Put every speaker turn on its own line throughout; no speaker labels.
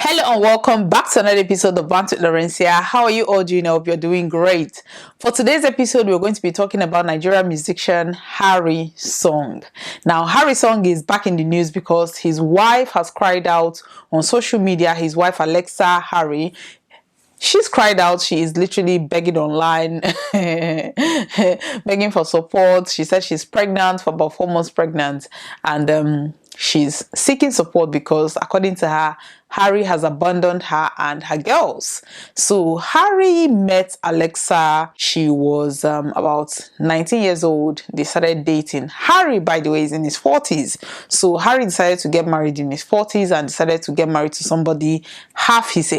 Hello and welcome back to another episode of Bantz with Lawrencia. How are you all doing? I hope you're doing great. For today's episode, we're going to be talking about Nigerian musician Harry Song. Now, Harry Song is back in the news because his wife has cried out on social media. His wife, Alexa Harry, she's cried out. She is literally begging online, begging for support. She said she's pregnant, for about 4 months pregnant, and she's seeking support because, according to her, Harry has abandoned her and her girls. So Harry met Alexa. She was about 19 years old. They started dating. Harry, by the way, is in his 40s. So Harry decided to get married in his 40s and decided to get married to somebody half his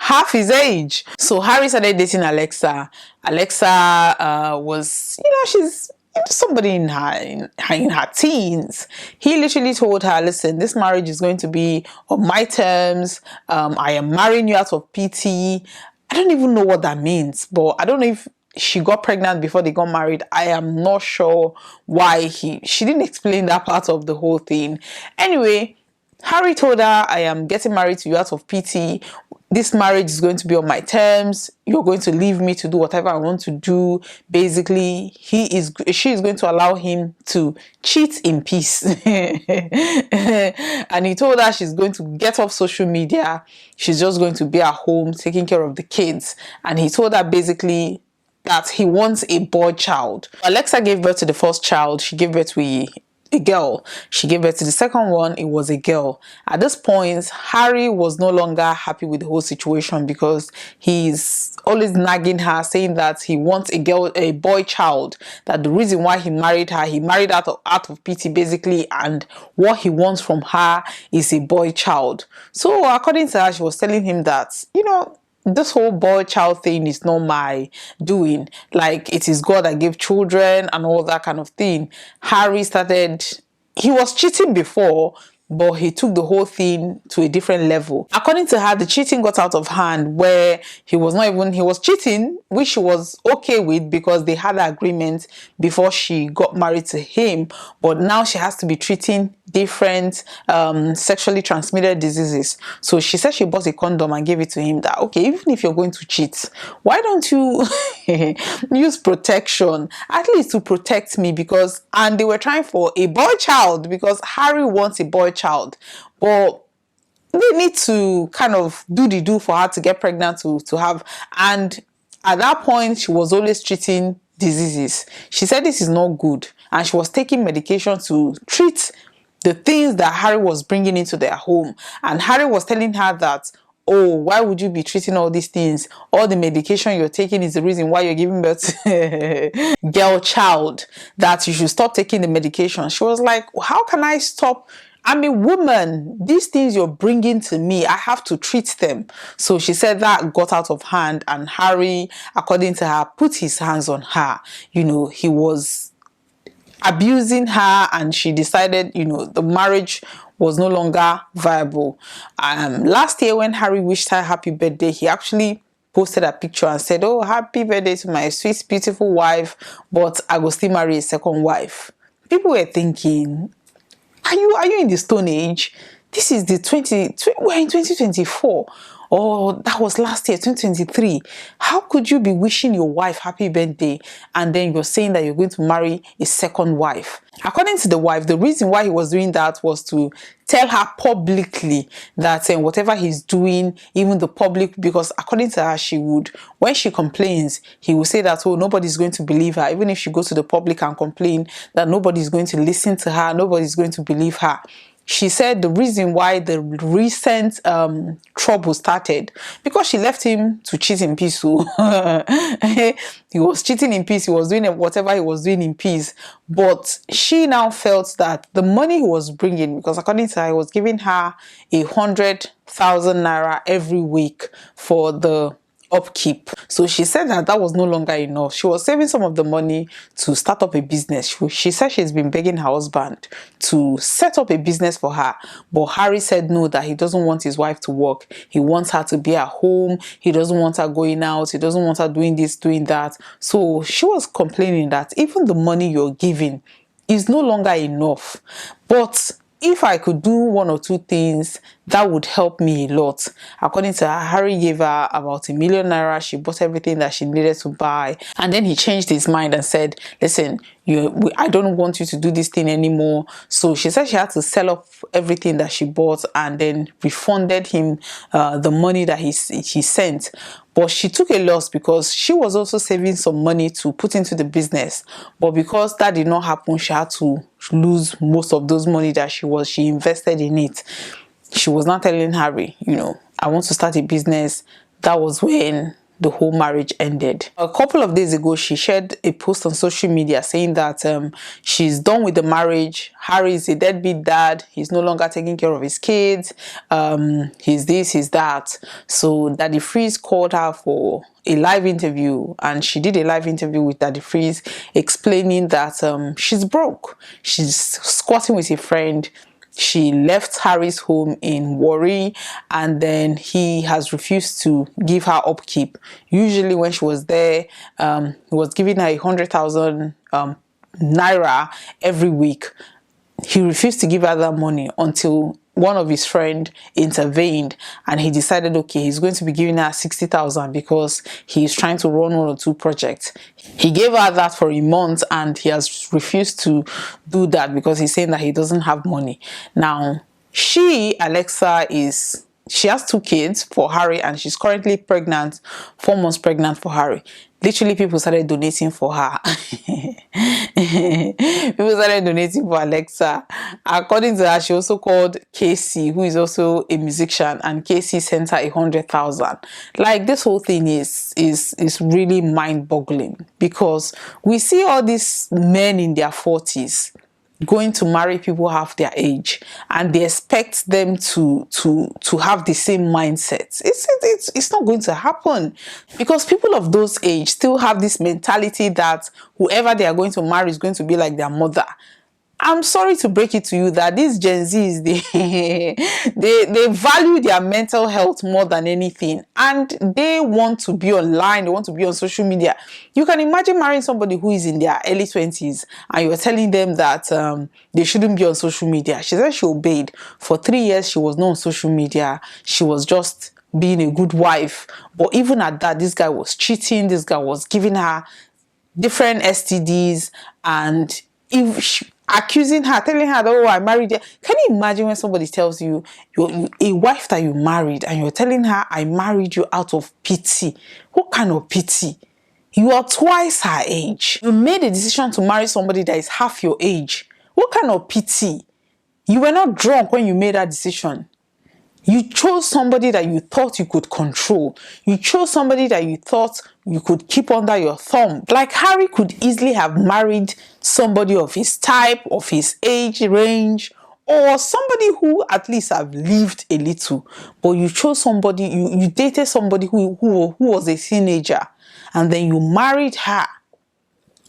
half his age. So Harry started dating Alexa. Alexa was, she's somebody in her teens. He literally told her, listen, this marriage is going to be on my terms. I am marrying you out of pity. I don't even know what that means, but I don't know if she got pregnant before they got married. I am not sure why she didn't explain that part of the whole thing. Anyway, Harry told her, I am getting married to you out of pity. This marriage is going to be on my terms. You're going to leave me to do whatever I want to do. Basically, she is going to allow him to cheat in peace. And he told her she's going to get off social media. She's just going to be at home taking care of the kids. And he told her basically that he wants a boy child. Alexa gave birth to the first child. She gave birth to a girl. She gave birth to the second one. It was a girl. At this point, Harry was no longer happy with the whole situation because he's always nagging her, saying that he wants a boy child, that the reason why he married her out of pity basically, and what he wants from her is a boy child. So according to her, she was telling him that, this whole boy child thing is not my doing. Like, it is God that gave children and all that kind of thing. He was cheating before, but he took the whole thing to a different level. According to her, the cheating got out of hand where he was cheating, which she was okay with because they had an agreement before she got married to him. But now she has to be treating different sexually transmitted diseases. So she said she bought a condom and gave it to him, that, okay, even if you're going to cheat, why don't you use protection, at least to protect me? And they were trying for a boy child because Harry wants a boy child, but they need to kind of do for her to get pregnant to have. And at that point, she was always treating diseases. She said this is not good, and she was taking medication to treat the things that Harry was bringing into their home. And Harry was telling her that, oh, why would you be treating all these things? All the medication you're taking is the reason why you're giving birth to girl child, that you should stop taking the medication. She was like, how can I stop? I'm a woman. These things you're bringing to me, I have to treat them. So she said that got out of hand, and Harry, according to her, put his hands on her. He was abusing her, and she decided, the marriage was no longer viable. Last year, when Harry wished her happy birthday, he actually posted a picture and said, oh, happy birthday to my sweet, beautiful wife, but I will still marry a second wife. People were thinking, are you in the Stone Age? This is we're in 2024. Oh, that was last year, 2023. How could you be wishing your wife happy birthday and then you're saying that you're going to marry a second wife? According to the wife, the reason why he was doing that was to tell her publicly that whatever he's doing, even the public, because according to her, when she complains, he will say that, oh, nobody's going to believe her. Even if she goes to the public and complain, that nobody's going to listen to her, nobody's going to believe her. She said the reason why the recent trouble started, because she left him to cheat in peace. So he was cheating in peace. He was doing whatever he was doing in peace. But she now felt that the money he was bringing, because according to her, he was giving her 100,000 naira every week for the upkeep. So she said that was no longer enough. She was saving some of the money to start up a business. She said she's been begging her husband to set up a business for her, but Harry said no, that he doesn't want his wife to work. He wants her to be at home. He doesn't want her going out. He doesn't want her doing this, doing that. So she was complaining that even the money you're giving is no longer enough. But if I could do one or two things, that would help me a lot. According to her, Harry gave her about ₦1,000,000. She bought everything that she needed to buy. And then he changed his mind and said, listen, I don't want you to do this thing anymore. So she said she had to sell off everything that she bought and then refunded him the money that he sent. But she took a loss because she was also saving some money to put into the business. But because that did not happen, she had to lose most of those money that she invested in it. She was not telling Harry, I want to start a business. That was when the whole marriage ended. A couple of days ago, she shared a post on social media saying that she's done with the marriage. Harry is a deadbeat dad. He's no longer taking care of his kids. He's this, he's that. So Daddy Freeze called her for a live interview, and she did a live interview with Daddy Freeze explaining that she's broke. She's squatting with a friend. She left Harry's home in Warri, and then he has refused to give her upkeep. Usually when she was there, he was giving her 100,000 naira every week. He refused to give her that money until one of his friends intervened, and he decided, okay, he's going to be giving her 60,000 because he's trying to run one or two projects. He gave her that for a month, and he has refused to do that because he's saying that he doesn't have money. Now, Alexa, she has 2 kids for Harry, and she's currently pregnant, 4 months pregnant for Harry. Literally, people started donating for her. People started donating for Alexa. According to her, she also called Casey, who is also a musician, and Casey sent her 100,000. Like, this whole thing is really mind-boggling, because we see all these men in their 40s going to marry people half their age, and they expect them to have the same mindset. It's not going to happen, because people of those age still have this mentality that whoever they are going to marry is going to be like their mother. I'm sorry to break it to you that these Gen Zs, they value their mental health more than anything, and they want to be online, they want to be on social media. You can imagine marrying somebody who is in their early 20s and you're telling them that they shouldn't be on social media. She said she obeyed. For 3 years, she was not on social media. She was just being a good wife. But even at that, this guy was cheating. This guy was giving her different STDs, and accusing her, telling her that, oh, I married her. Can you imagine when somebody tells you, you're a wife that you married, and you're telling her, I married you out of pity? What kind of pity? You are twice her age. You made a decision to marry somebody that is half your age. What kind of pity? You were not drunk when you made that decision. You chose somebody that you thought you could control. You chose somebody that you thought you could keep under your thumb. Like, Harry could easily have married somebody of his type, of his age range, or somebody who at least have lived a little. But you chose somebody, you dated somebody who was a teenager, and then you married her,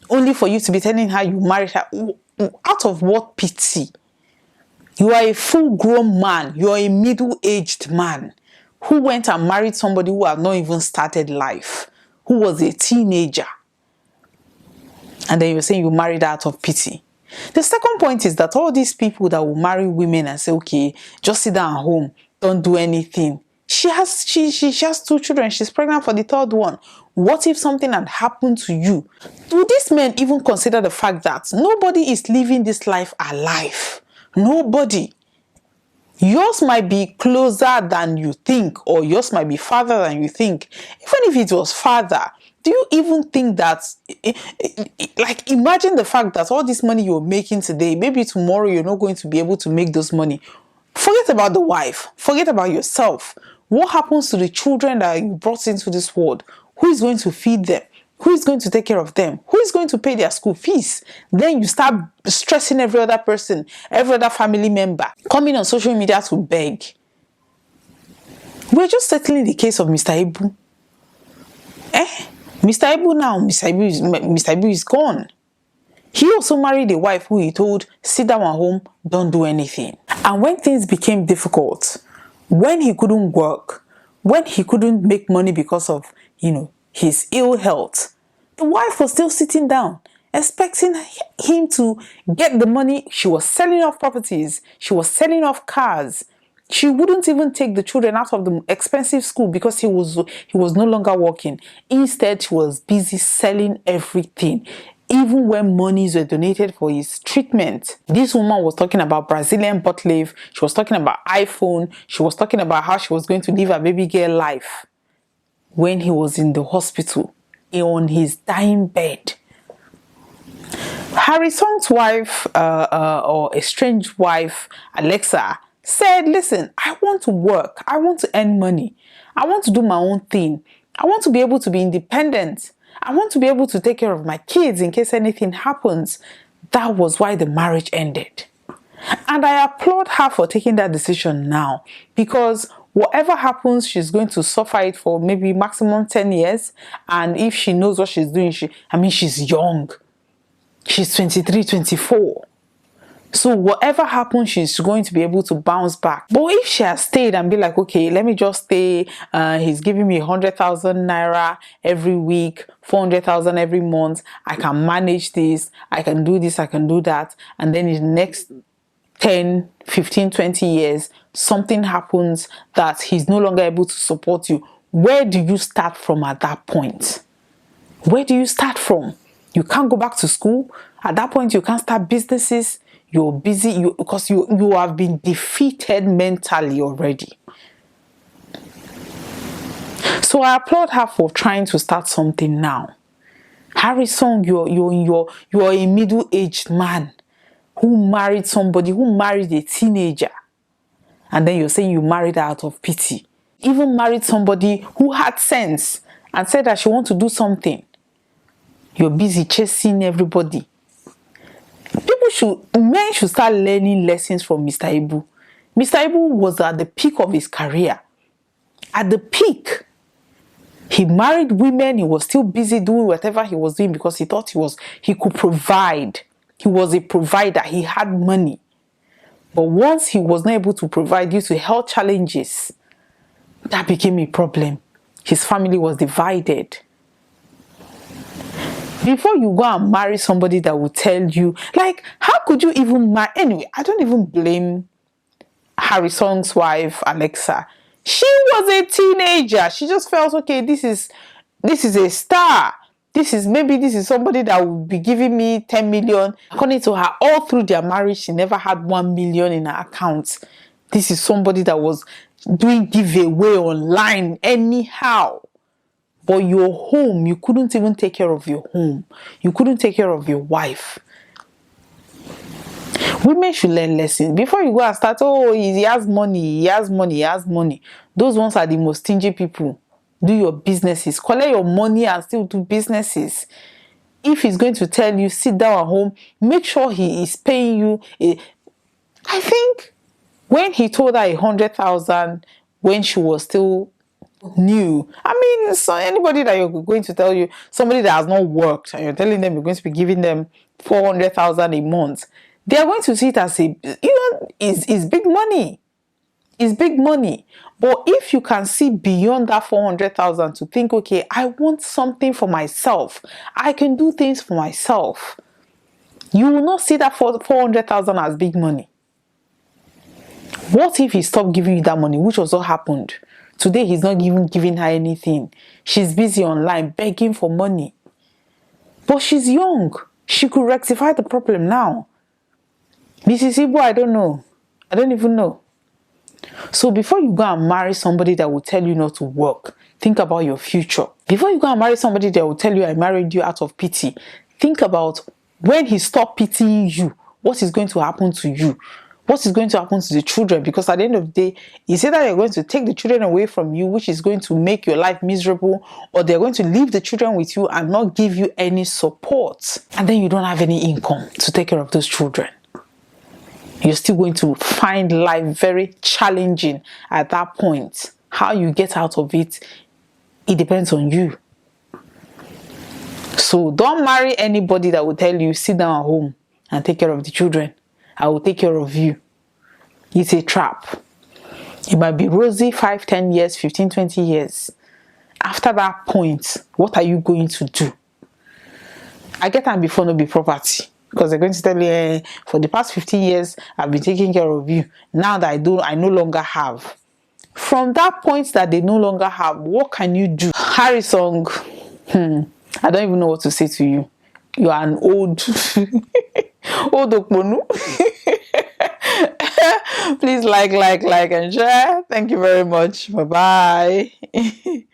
only for you to be telling her you married her. Out of what pity? You are a full-grown man. You are a middle-aged man who went and married somebody who had not even started life, who was a teenager. And then you're saying you married out of pity. The second point is that all these people that will marry women and say, okay, just sit down at home, don't do anything. She has 2 children. She's pregnant for the 3rd one. What if something had happened to you? Do these men even consider the fact that nobody is living this life alive? Nobody. Yours might be closer than you think, or yours might be farther than you think. Even if it was farther, do you even think that, like, imagine the fact that all this money you're making today, maybe tomorrow you're not going to be able to make those money. Forget about the wife. Forget about yourself. What happens to the children that you brought into this world? Who is going to feed them? Who is going to take care of them? Who is going to pay their school fees? Then you start stressing every other person, every other family member, coming on social media to beg. We're just settling the case of Mr. Ibu. Mr. Ibu now, Mr. Ibu is gone. He also married a wife who he told, sit down at home, don't do anything. And when things became difficult, when he couldn't work, when he couldn't make money because of, his ill health, the wife was still sitting down, expecting him to get the money. She was selling off properties. She was selling off cars. She wouldn't even take the children out of the expensive school because he was no longer working. Instead, she was busy selling everything, even when monies were donated for his treatment. This woman was talking about Brazilian butt lift. She was talking about iPhone. She was talking about how she was going to live her baby girl life when he was in the hospital on his dying bed. Harry Song's wife, or estranged wife, Alexa, said, listen, I want to work. I want to earn money. I want to do my own thing. I want to be able to be independent. I want to be able to take care of my kids in case anything happens. That was why the marriage ended. And I applaud her for taking that decision now, because whatever happens, she's going to suffer it for maybe maximum 10 years. And if she knows what she's doing, she's young. She's 23, 24. So whatever happens, she's going to be able to bounce back. But if she has stayed and be like, okay, let me just stay, he's giving me 100,000 naira every week, 400,000 every month, I can manage this, I can do this, I can do that. And then in the next 10, 15, 20 years, something happens that he's no longer able to support you. Where do you start from at that point? Where do you start from? You can't go back to school. At that point, you can't start businesses. You're busy because you have been defeated mentally already. So I applaud her for trying to start something now. Harry Song, you're a middle-aged man who married somebody, who married a teenager. And then you're saying you married her out of pity. Even married somebody who had sense and said that she wants to do something. You're busy chasing everybody. Men should start learning lessons from Mr. Ibu. Mr. Ibu was at the peak of his career. At the peak. He married women. He was still busy doing whatever he was doing because he thought he could provide. He was a provider. He had money. But once he was not able to provide due to health challenges, that became a problem. His family was divided. Before you go and marry somebody that will tell you, like, how could you even marry? Anyway, I don't even blame Harry Song's wife, Alexa. She was a teenager. She just felt, okay, this is a star. This is somebody that will be giving me 10 million. According to her, all through their marriage, she never had 1 million in her account. This is somebody that was doing giveaway online anyhow. But your home, you couldn't even take care of your home. You couldn't take care of your wife. Women should learn lessons. Before you go and start, oh, he has money, he has money, he has money. Those ones are the most stingy people. Do your businesses. Collect your money and still do businesses. If he's going to tell you, sit down at home, make sure he is paying you. I think when he told her 100,000 when she was still new. I mean, so anybody that you're going to tell you, somebody that has not worked, and you're telling them you're going to be giving them 400,000 a month, they are going to see it as is big money. It's big money. But if you can see beyond that 400,000 to think, okay, I want something for myself. I can do things for myself. You will not see that 400,000 as big money. What if he stopped giving you that money, which also happened? Today, he's not even giving her anything. She's busy online begging for money. But she's young. She could rectify the problem now. Mrs. Ibu, I don't know. I don't even know. So before you go and marry somebody that will tell you not to work, think about your future. Before you go and marry somebody that will tell you I married you out of pity, think about when he stopped pitying you, what is going to happen to you? What is going to happen to the children? Because at the end of the day, it's either you're going to take the children away from you, which is going to make your life miserable, or they're going to leave the children with you and not give you any support. And then you don't have any income to take care of those children. You're still going to find life very challenging at that point. How you get out of it, it depends on you. So don't marry anybody that will tell you, sit down at home and take care of the children. I will take care of you. It's a trap. It might be rosy 5, 10 years, 15, 20 years. After that point, what are you going to do? I get am before no be property, because they're going to tell you, for the past 15 years I've been taking care of you. Now that I no longer have. From that point that they no longer have, what can you do? Harrison, I don't even know what to say to you. You are an old okponu. Please like and share. Thank you very much. Bye bye.